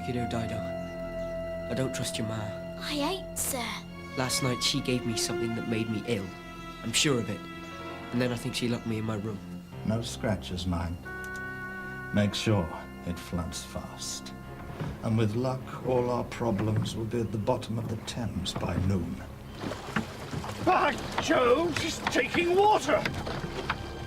like you do, Dido. I don't trust your ma. I ain't, sir. Last night she gave me something that made me ill. I'm sure of it. And then I think she locked me in my room. No scratches, mind. Make sure it floods fast. And with luck, all our problems will be at the bottom of the Thames by noon. By Jove, she's taking water!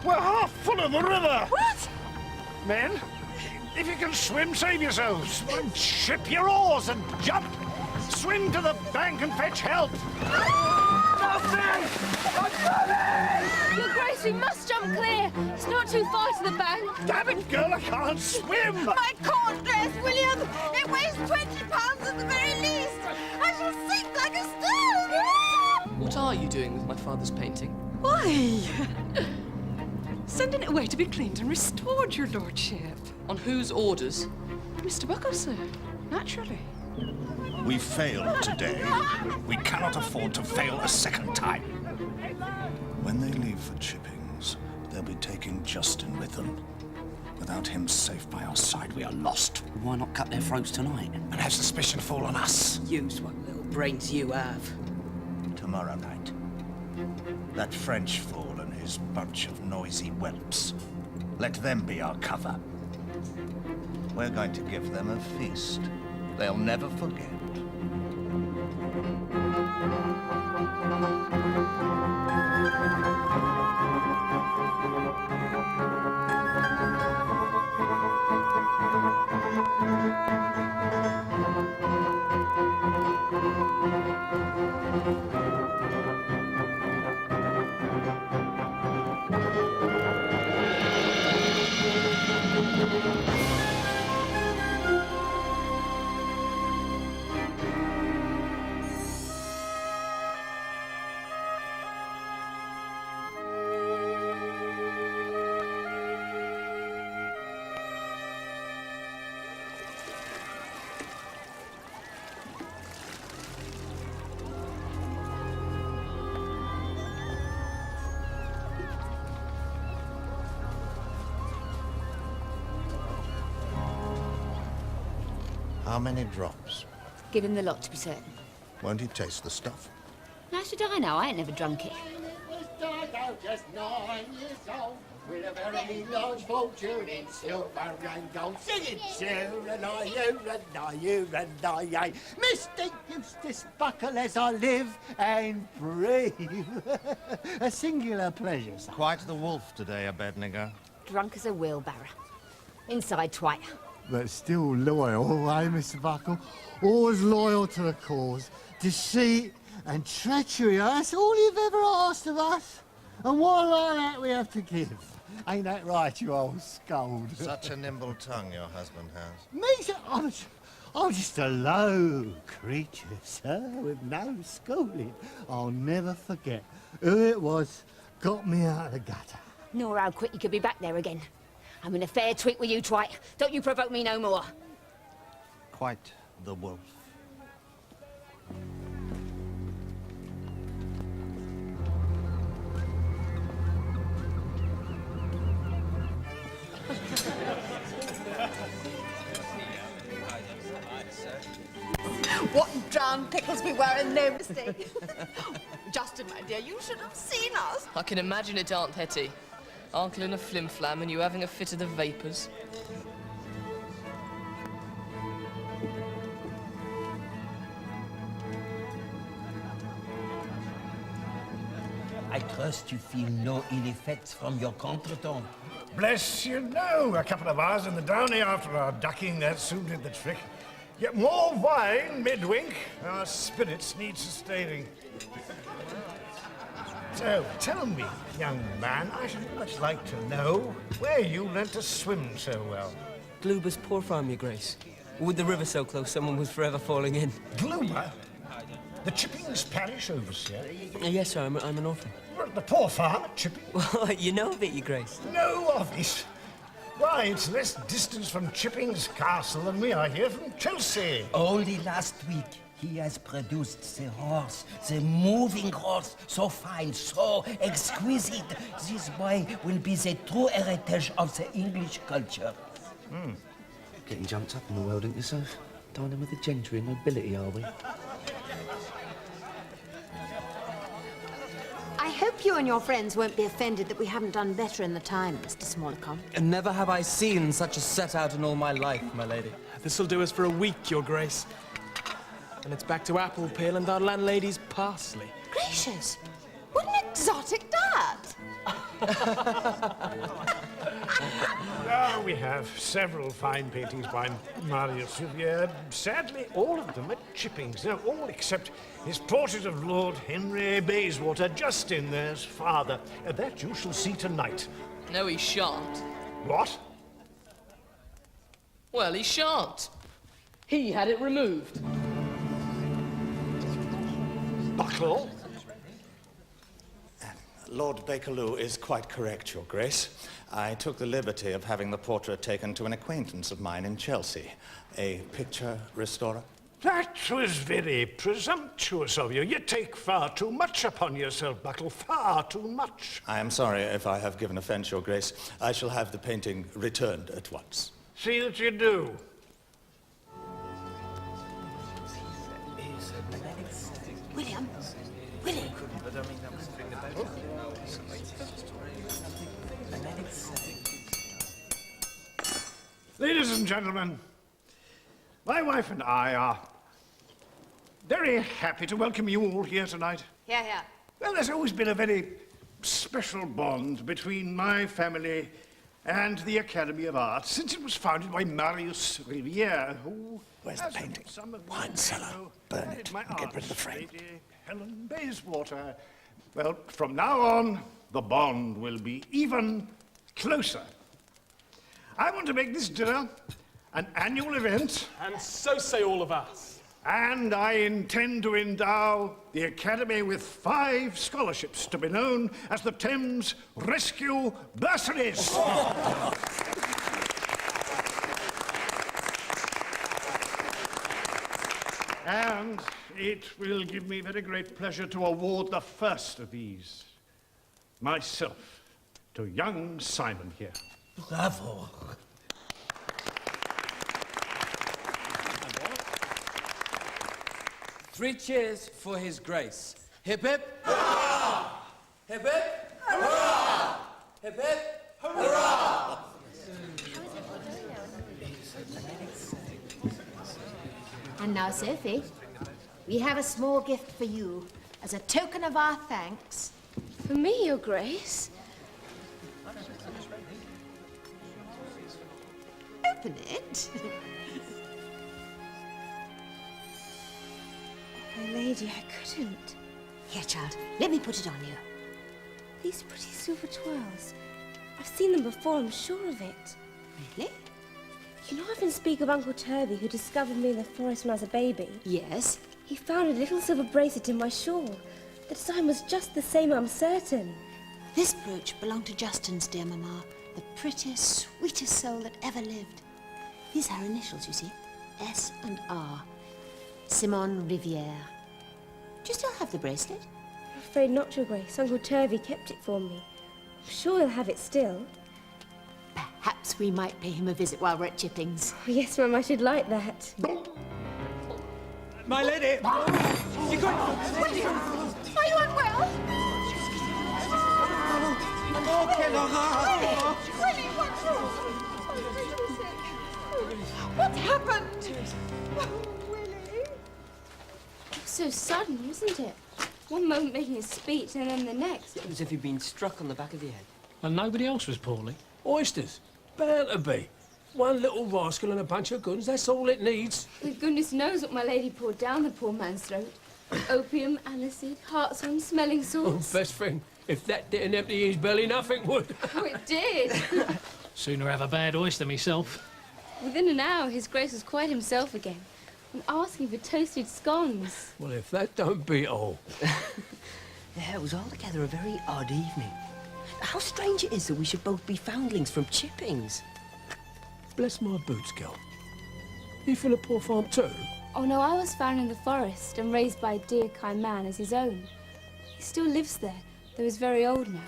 We're half full of the river! What? Men, if you can swim, save yourselves. Ship your oars and jump! Swim to the bank and fetch help! Your Grace, we must jump clear. It's not too far to the bank. Damn it, girl, I can't swim! My court dress, William! It weighs 20 pounds at the very least! I shall sink like a stone! What are you doing with my father's painting? Why? Sending it away to be cleaned and restored, your lordship. On whose orders? Mr. Buckle, sir. Naturally. We failed today. We cannot afford to fail a second time. When they leave for Chippings, they'll be taking Justin with them. Without him safe by our side, we are lost. Why not cut their throats tonight? And have suspicion fall on us. Use what little brains you have. Tomorrow night. That French fool and his bunch of noisy whelps. Let them be our cover. We're going to give them a feast they'll never forget. How many drops? Give him the lot, to be certain. Won't he taste the stuff? How should I know? I ain't never drunk it. Just 9 years old, with a very large fortune in silver and gold. Singing, you-and-I, Mr. Eustace Buckle as I live and breathe. A singular pleasure, sir. Quite the wolf today, Abednego. Drunk as a wheelbarrow. Inside twite. But still loyal, eh, Mr. Buckle? Always loyal to the cause. Deceit and treachery, that's all you've ever asked of us. And what like that we have to give. Ain't that right, you old scold? Such a nimble tongue your husband has. Me, sir? I'm just a low creature, sir, with no schooling. I'll never forget who it was got me out of the gutter. Nor how quick you could be back there again. I'm in a fair tweak with you, twite. Don't you provoke me no more. Quite the wolf. What drowned pickles we were, and no mistake. Justin, my dear, you should have seen us. I can imagine it, Aunt Hetty. Uncle in a flim-flam and you having a fit of the vapours. I trust you feel no ill effects from your contretemps. Bless you, no. A couple of hours in the Downy after our ducking, that soon did the trick. Yet more wine, midwink. Our spirits need sustaining. So, tell me, young man, I should much like to know where you learnt to swim so well. Gluba's poor farm, your Grace. With the river so close, someone was forever falling in. Gluba? The Chippings parish overseer? Yes, sir, I'm an orphan. Well, the poor farm at Chipping? Well, you know of it, your Grace. Know of it? Why, it's less distance from Chipping's castle than we are here from Chelsea. Only last week he has produced the horse, the moving horse, so fine, so exquisite. This boy will be the true heritage of the English culture. Getting jumped up in the world, ain't yourself? Dining with the gentry and nobility, are we? I hope you and your friends won't be offended that we haven't done better in the time, Mr. Smallcombe. And never have I seen such a set-out in all my life, my lady. This'll do us for a week, your grace. And it's back to apple peel and our landlady's parsley. Gracious! What an exotic diet! We have several fine paintings by Marius Riviere. Sadly, all of them are chippings. No, all except his portrait of Lord Henry Bayswater, Justin, there's father. That you shall see tonight. No, he shan't. What? Well, he shan't. He had it removed. Buckle? Lord Bakerloo is quite correct, Your Grace. I took the liberty of having the portrait taken to an acquaintance of mine in Chelsea, a picture restorer. That was very presumptuous of you. You take far too much upon yourself, Buckle, far too much. I am sorry if I have given offence, Your Grace. I shall have the painting returned at once. See that you do. William? Willie? Ladies and gentlemen, my wife and I are very happy to welcome you all here tonight. Yeah, yeah. Well, there's always been a very special bond between my family and the Academy of Arts since it was founded by Marius Riviere, who... Where's the painting? Wine cellar. Burn it and get rid of the frame. Lady Helen Bayswater. Well, from now on, the bond will be even closer. I want to make this dinner an annual event. And so say all of us. And I intend to endow the Academy with 5 scholarships to be known as the Thames Rescue Bursaries. And it will give me very great pleasure to award the first of these, myself, to young Simon here. Bravo. Three cheers for his grace. Hip hip. Hurrah! Hip hip. Hurrah! Hip hip. Hurrah! And now, Sophie, we have a small gift for you as a token of our thanks. For me, Your Grace? Open it. My lady, I couldn't. Here, child, let me put it on you. These pretty silver twirls. I've seen them before, I'm sure of it. Really? You know I often speak of Uncle Turvey, who discovered me in the forest when I was a baby. Yes. He found a little silver bracelet in my shawl. The design was just the same, I'm certain. This brooch belonged to Justin's dear Mamma, the prettiest, sweetest soul that ever lived. These are her initials, you see. S and R. Simon Riviere. Do you still have the bracelet? I'm afraid not, Your Grace. Uncle Turvey kept it for me. I'm sure he'll have it still. Perhaps we might pay him a visit while we're at Chippings. Oh, yes, Mum, I should like that. My lady! You got... William! Are you unwell? Willie, what's wrong? What happened? Oh, Willie. It was so sudden, wasn't it? One moment making a speech and then the next. It was as if he'd been struck on the back of the head. And nobody else was poorly. Oysters. Bound to be. One little rascal and a bunch of guns, that's all it needs. Well, goodness knows what my lady poured down the poor man's throat. Opium, aniseed, hartshorn, smelling Oh, salts. best friend, if that didn't empty his belly, nothing would. Oh, it did. Sooner have a bad oyster myself. Within an hour, his grace was quite himself again and asking for toasted scones. Well, if that don't beat all. Yeah, it was altogether a very odd evening. How strange it is that we should both be foundlings from Chippings. Bless my boots, girl. You from the poor farm too? Oh, no, I was found in the forest and raised by a dear, kind man as his own. He still lives there, though he's very old now.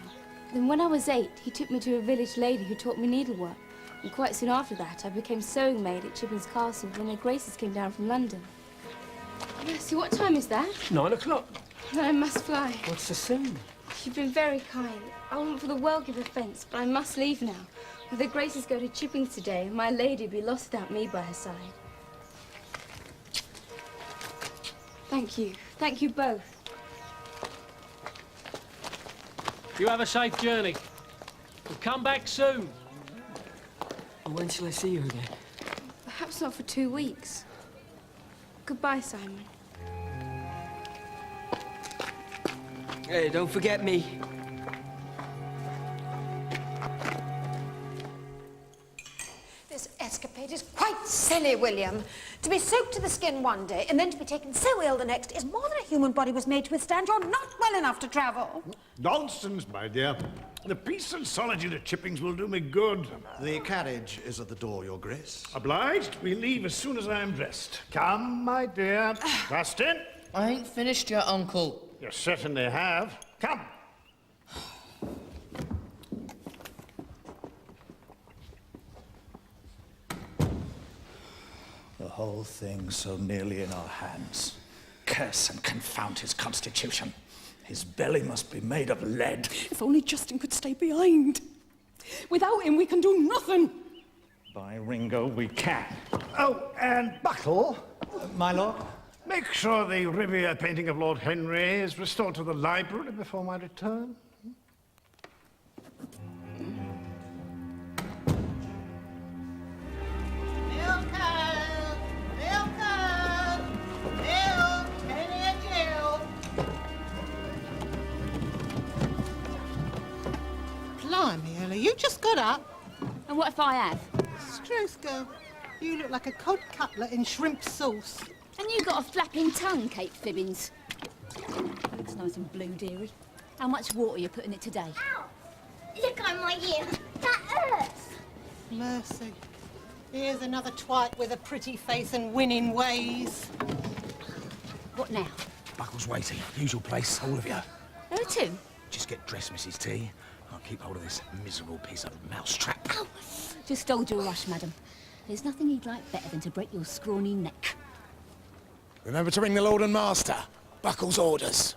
Then when I was 8, he took me to a village lady who taught me needlework. And quite soon after that, I became sewing maid at Chipping's Castle when her Graces came down from London. Mercy, what time is that? 9 o'clock. I must fly. What's so soon? You've been very kind. I wouldn't for the world give offence, but I must leave now. For the Graces go to Chipping's today, and my lady would be lost without me by her side. Thank you. Thank you both. You have a safe journey. And come back soon. When shall I see you again? Perhaps not for 2 weeks. Goodbye, Simon. Hey, don't forget me. This escapade is quite silly, William. To be soaked to the skin one day and then to be taken so ill the next is more than a human body was made to withstand. You're not well enough to travel. Nonsense, my dear. The peace and solitude of Chippings will do me good. The carriage is at the door, Your Grace. Obliged. We leave as soon as I am dressed. Come, my dear. Justin? I ain't finished yet, Uncle. You certainly have. Come. The whole thing so nearly in our hands. Curse and confound his constitution. His belly must be made of lead. If only Justin could stay behind. Without him, we can do nothing. By Ringo, we can. Oh, and Buckle. My lord? Make sure the Riviere painting of Lord Henry is restored to the library before my return. Blimey, Ella, you just got up. And what if I have? Struth, girl, you look like a cod cutlet in shrimp sauce. And you got a flapping tongue, Kate Fibbins. Looks nice and blue, dearie. How much water are you putting it today? Ow! Look on my ear. That hurts. Mercy. Here's another twite with a pretty face and winning ways. What now? Buckle's waiting. Usual place, all of you. Who to? Just get dressed, Mrs. T. I'll keep hold of this miserable piece of mousetrap. Oh, just hold your rush, madam. There's nothing he'd like better than to break your scrawny neck. Remember to ring the Lord and Master. Buckle's orders.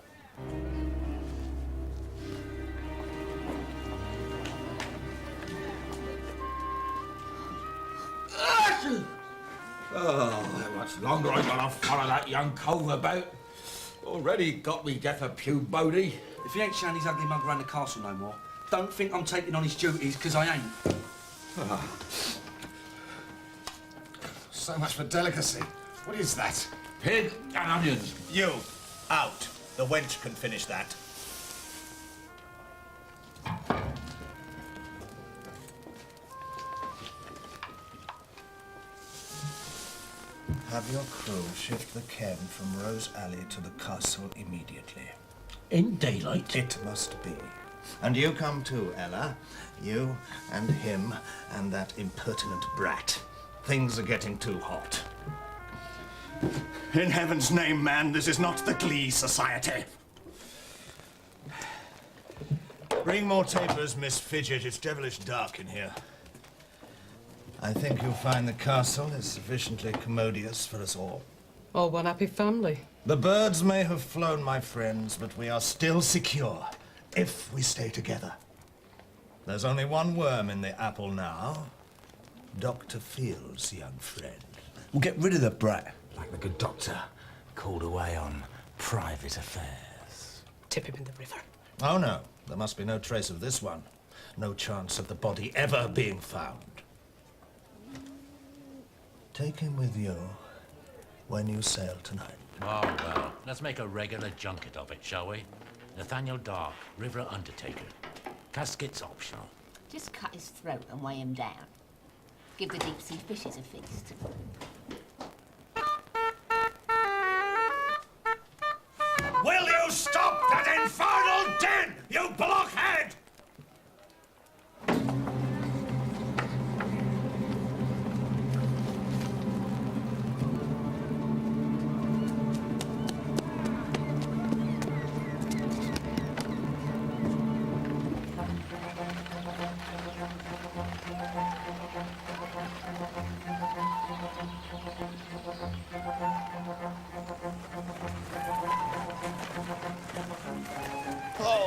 Oh, how much longer I gotta follow that young cove about? Already got me death of Pew Bodie. If he ain't showing his ugly mug around the castle no more, don't think I'm taking on his duties, because I ain't. So much for delicacy. What is that? Pig and onions. You, out. The wench can finish that. Have your crew shift the cairn from Rose Alley to the castle immediately. In daylight? It must be. And you come too, Ella. You and him and that impertinent brat. Things are getting too hot. In heaven's name, man, this is not the Glee Society. Bring more tapers, Miss Fidget. It's devilish dark in here. I think you'll find the castle is sufficiently commodious for us all. All one happy family. The birds may have flown, my friends, but we are still secure if we stay together. There's only one worm in the apple now. Dr. Field's young friend. We'll get rid of the brat, like the good doctor, called away on private affairs. Tip him in the river. Oh, no. There must be no trace of this one. No chance of the body ever being found. Take him with you when you sail tonight. Oh, well, let's make a regular junket of it, shall we? Nathaniel Dark, River Undertaker. Casket's optional. Just cut his throat and weigh him down. Give the deep-sea fishes a feast. Will you stop that infernal din, you blockhead!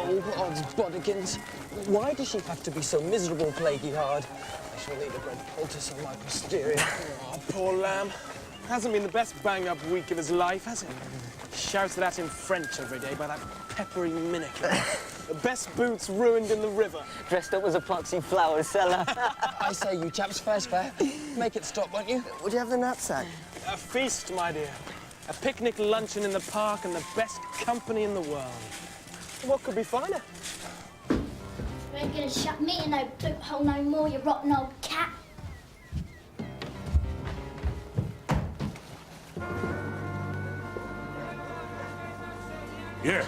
Oh, odds bodikins. Why does she have to be so miserable, plaguey hard? I shall need a great poultice on my posterior. Oh, poor lamb. Hasn't been the best bang-up week of his life, has it? Shouted at in French every day by that peppery minikin. The best boots ruined in the river. Dressed up as a poxy flower seller. I say, you chaps, fair's fair. Make it stop, won't you? Would you have the knapsack? A feast, my dear. A picnic luncheon in the park and the best company in the world. What could be finer? You ain't gonna shut me in no loophole no more, you rotten old cat. Yeah.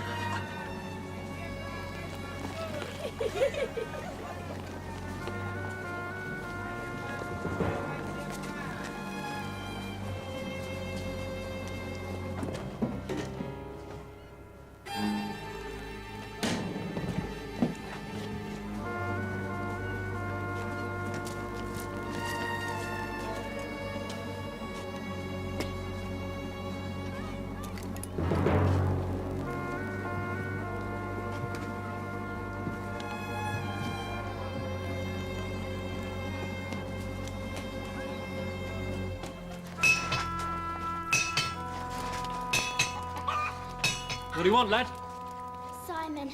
What do you want, lad? Simon.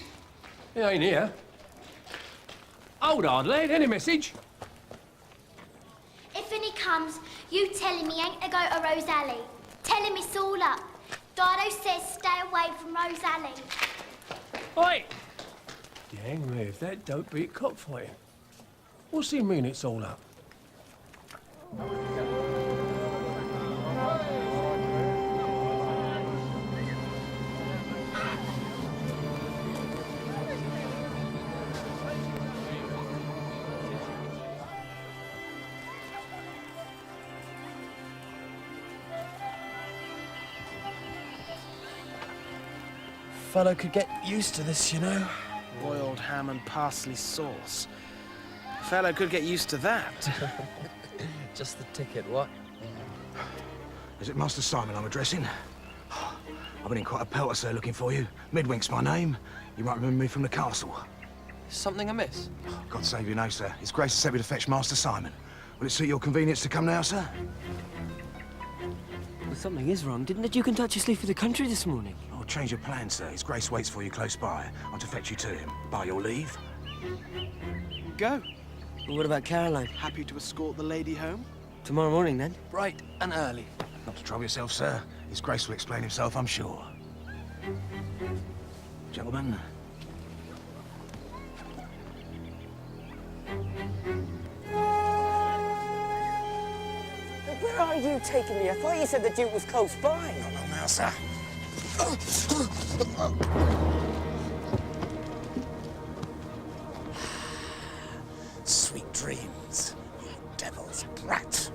He ain't here. Hold on, lad. Any message? If any comes, you tell him he ain't to go to Rose Alley. Tell him it's all up. Dido says stay away from Rose Alley. Oi! Hang me if that don't beat cockfighting. What's he mean it's all up? Fellow could get used to this, you know. Boiled ham and parsley sauce. Fellow could get used to that. Just the ticket, what? Is it Master Simon I'm addressing? I've been in quite a pelter, sir, looking for you. Midwink's my name. You might remember me from the castle. Something amiss? God save you, no, sir. His Grace has sent me to fetch Master Simon. Will it suit your convenience to come now, sir? Well, something is wrong. Didn't the Duke and Duchess leave for the country this morning? Oh, change your plans, sir. His Grace waits for you close by. I'm to fetch you to him. By your leave. Go. Well, what about Caroline? Happy to escort the lady home? Tomorrow morning, then? Bright and early. Not to trouble yourself, sir. His Grace will explain himself, I'm sure. Gentlemen. Where are you taking me? I thought you said the Duke was close by. Not long now, sir. Sweet dreams, you devil's brat.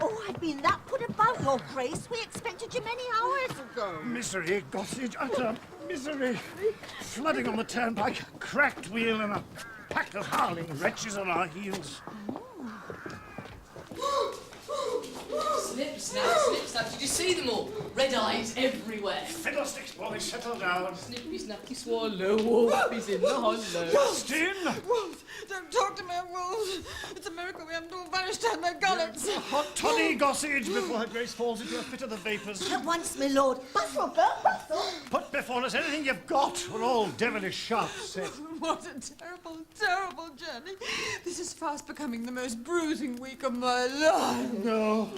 Oh, I've been that put about, Your Grace. We expected you many hours ago. Misery, Gossage, utter misery. Flooding on the turnpike, cracked wheel, and a pack of howling wretches on our heels. Snip, snap. Did you see them all? Red eyes everywhere. Fiddlesticks, boy, settle down. Snippy, snappy, swallow. Wolf is in the hollow. Justin! Wolf, don't talk to me, Wolf. It's a miracle we haven't all vanished down their gullets. Hot toddy, Gossage, before her Grace falls into a fit of the vapours. At once, my lord. Bustle, girl, bustle. Put before us anything you've got. We're all devilish sharp set. What a terrible, terrible journey. This is fast becoming the most bruising week of my life. No.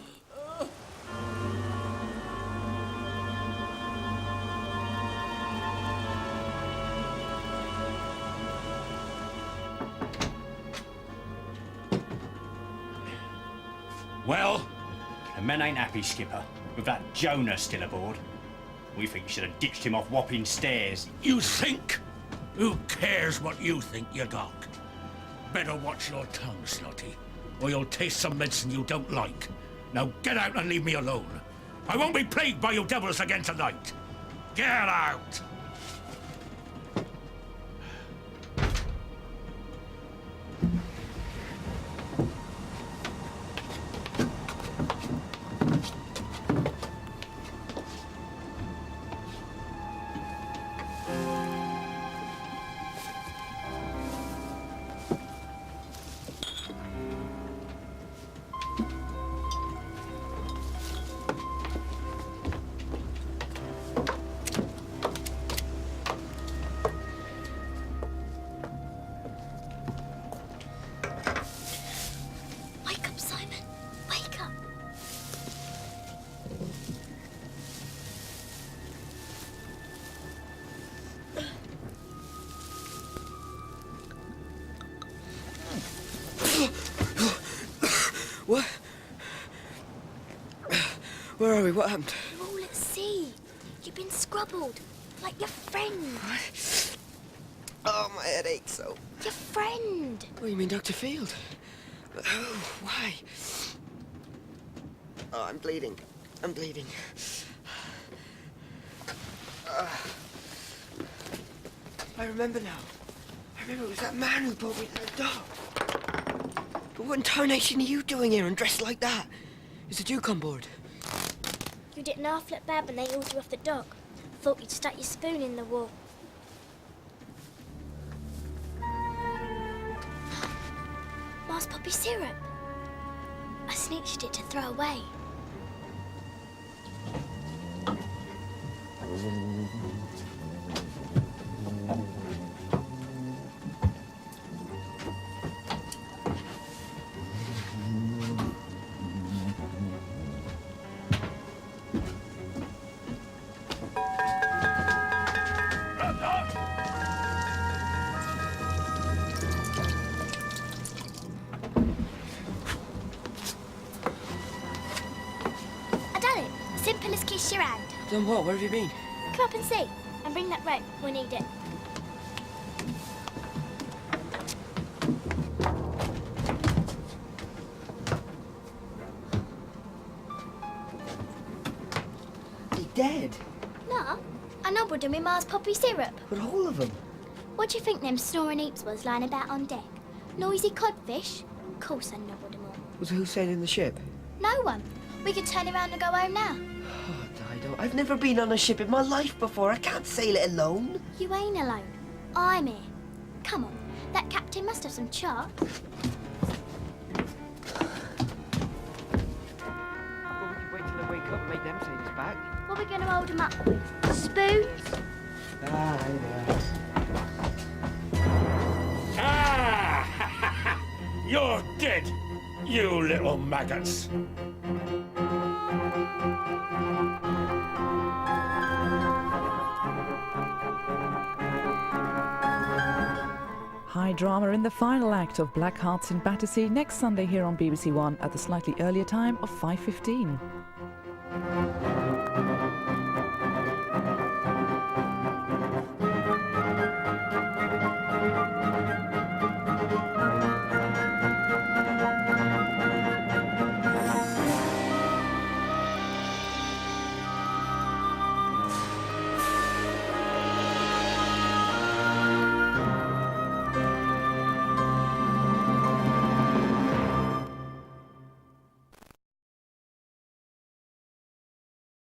Well, the men ain't happy, Skipper, with that Jonah still aboard. We think you should have ditched him off Wapping Stairs. You think? Who cares what you think, you dog? Better watch your tongue, Snotty, or you'll taste some medicine you don't like. Now get out and leave me alone. I won't be plagued by you devils again tonight. Get out! Wake up, Simon. Wake up. What? Where are we? What happened? You're all at sea. You've been scrubbled. Like your friend. Oh, my head aches so. Your friend. Oh, you mean Dr. Field? Oh, why? Oh, I'm bleeding. I'm bleeding. I remember now. I remember it was that man who brought me to the dock. But what in tarnation are you doing here and dressed like that? Is the Duke on board? You didn't half look bad when they hauled you off the dock. Thought you'd stuck your spoon in the wall. Mars poppy syrup. I snitched it to throw away. I done it. Simple as kiss your hand. Done what? Where have you been? Come up and see. And bring that rope. We'll need it. He's dead. No, I nobbled him with Mars poppy syrup. But all of them. What do you think them snoring heaps was lying about on deck? Noisy codfish? Of course I nobbled them all. Was who sailing the ship? No one. We could turn around and go home now. Oh, Dido, I've never been on a ship in my life before. I can't sail it alone. You ain't alone. I'm here. Come on. That captain must have some chart. Well, we could wait till they wake up and make them take us back. What are we going to hold them up with? Spoons? You're dead, you little maggots. High drama in the final act of Blackhearts in Battersea next Sunday here on BBC One at the slightly earlier time of 5:15.